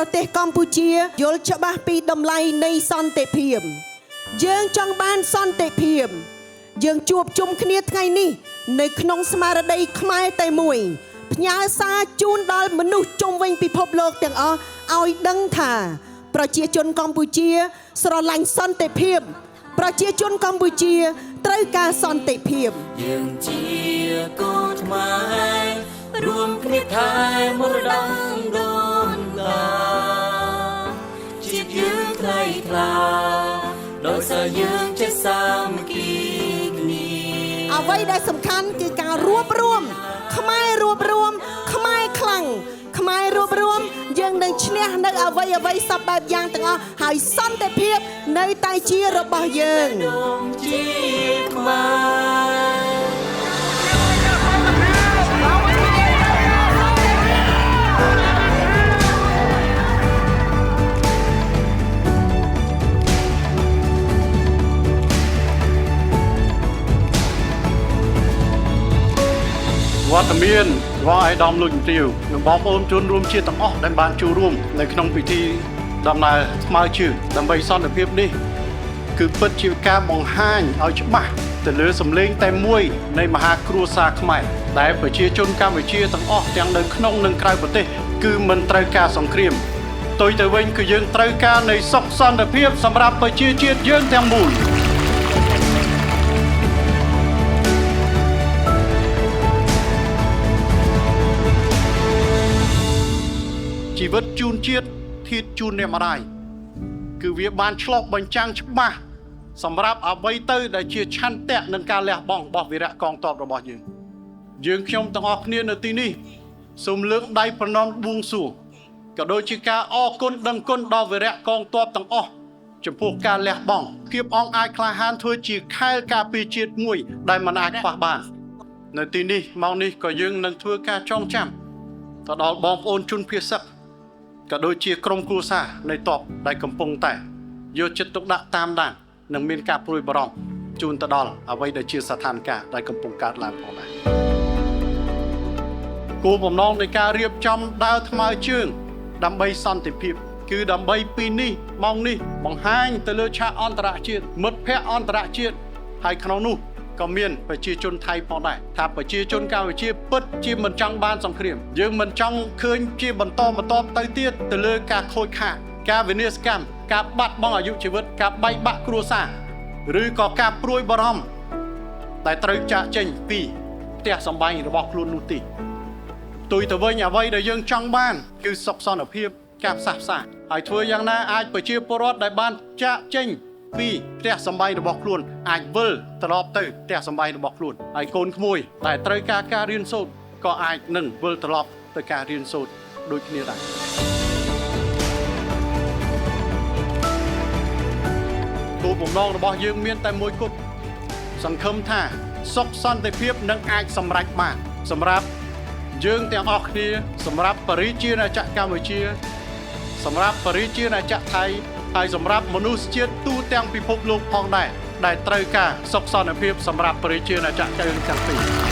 ប្រទេសកម្ពុជាយល់ច្បាស់ពីតម្លៃនៃសន្តិភាពយើងចង់បានសន្តិភាពយើងជួបជុំគ្នាថ្ងៃនេះនៅក្នុងស្មារតីខ្មែរតែមួយផ្ញើសារជូនដល់មនុស្សជុំវិញពិភពលោកទាំងអស់ឲ្យដឹងថាប្រជាជនកម្ពុជាស្រឡាញ់សន្តិភាពប្រជាជនកម្ពុជាត្រូវការសន្តិភាពយើងជាកូនខ្មែររួមគ្នាថែមរតកដូនតាជាតិយើងថ្លៃថ្លាដោយសារយើងចេះសាមគ្គីគ្នាអ្វីដែលសំខាន់គឺការរួបរวมខ្មែររួបរวมខ្មែរខ្លាំងខ្មែររួបរวมយើងនឹងឈ្នះនៅអ្វីសពបែបយ៉ាងទាំងអស់ហើយសន្តិភាពនៅតែជារបស់យើងជាខ្មែរវត្តមានរបស់អាយដាមលុយទាវនិងបងប្អូនជនរួមជាតិទាំងអស់ដែលបានចូលរួមនៅក្នុងពិធីដំណើរថ្មើរជើងដើម្បីសន្តិភាពនេះគឺពិតជាការបង្ហាញឲ្យច្បាស់ទៅលើសម្លេងតែមួយនៃមហាគ្រួសារខ្មែរដែលប្រជាជនកម្ពុជាទាំងអស់ទាំងនៅក្នុងនិងក្រៅប្រទេសគឺមិនត្រូវការសង្គ្រាមផ្ទុយទៅវិញគឺយើងត្រូវការនៃសុខសន្តិភាពសម្រាប់ប្រជាជាតិយើងទាំងមូលជីវិតជូនជាតិធាតុជូនអ្នកម្ដាយគឺវាបានឆ្លុះបញ្ចាំងច្បាស់សម្រាប់អ្វីទៅដែលជាឆន្ទៈនិងការលះបង់របស់វីរៈកងទ័ពរបស់យើងខ្ញុំទាំងអស់គ្នានៅទីនេះសូមលើកដៃប្រណម្យបួងសួងក៏ដូចជាការអរគុណដឹងគុណដល់វីរៈកងទ័ពទាំងអស់ចំពោះការលះបង់ភាពអង់អាចក្លាហានធ្វើជាខែលការពារជាតិមួយដែលមិនអាចខ្វះបាននៅទីនេះម៉ោងនេះក៏យើងនឹងធ្វើការចងចាំទៅដល់បងប្អូនជនភៀសសឹកក៏ដូចជាក្រុមគ្រួសារនៃទ័ពដែលកំពុងតែយកចិត្តទុកដាក់តាមដាននិងមានការព្រួយបារម្ភជូនទៅដល់អ្វីដែលជាស្ថានភាពដែលកំពុងកើតឡើងផងដែរគោលបំណងនៃការរៀបចំដើរថ្មើរជើងដើម្បីសន្តិភាពគឺដើម្បីពីនេះម៉ោងនេះបង្ហាញទៅលើឆាកអន្តរជាតិមិត្តភ័ក្តិអន្តរជាតិហើយក្នុងនោះក៏មានប្រជាជនថៃផងដែរថាប្រជាជនកម្ពុជាពិតជាមិនចង់បានសង្គ្រាមយើងមិនចង់ឃើញជាបន្តទៅទៀតទៅលើការខូចខាតការវិនាសកម្មការបាត់បង់អាយុជីវិតការបែកបាក់គ្រួសារឬក៏ការព្រួយបារម្ភដែលត្រូវចាកចេញពីផ្ទះសម្បែងរបស់ខ្លួននោះទេផ្ទុយទៅវិញអ្វីដែលយើងចង់បានគឺសុខសន្តិភាពការផ្សះផ្សាហើយធ្វើយ៉ាងណាអាចប្រជាពលរដ្ឋដែលបានចាកចេញពីផ្ទះសម្បែងរបស់ខ្លួនអាចវិលត្រឡប់ទៅផ្ទះសម្បែងរបស់ខ្លួនហើយកូនក្មួយដែលត្រូវការរៀនសូត្រក៏អាចនឹងវិលត្រឡប់ទៅការរៀនសូត្រដូចគ្នាដែរគោលបំណងរបស់យើងមានតែមួយគត់សង្ឃឹមថាសុខសន្តិភាពនឹងអាចសម្រេចបានសម្រាប់យើងទាំងអស់គ្នាសម្រាប់ប្រជាណាចក្រកម្ពុជាសម្រាប់ប្រជាណាចក្រថៃហើយសម្រាប់មនុស្សជាតិទូទាំងពិភពលោកផងដែរដែលត្រូវការសុខសន្តិភាពសម្រាប់ប្រជាណាចក្រទាំងពីរ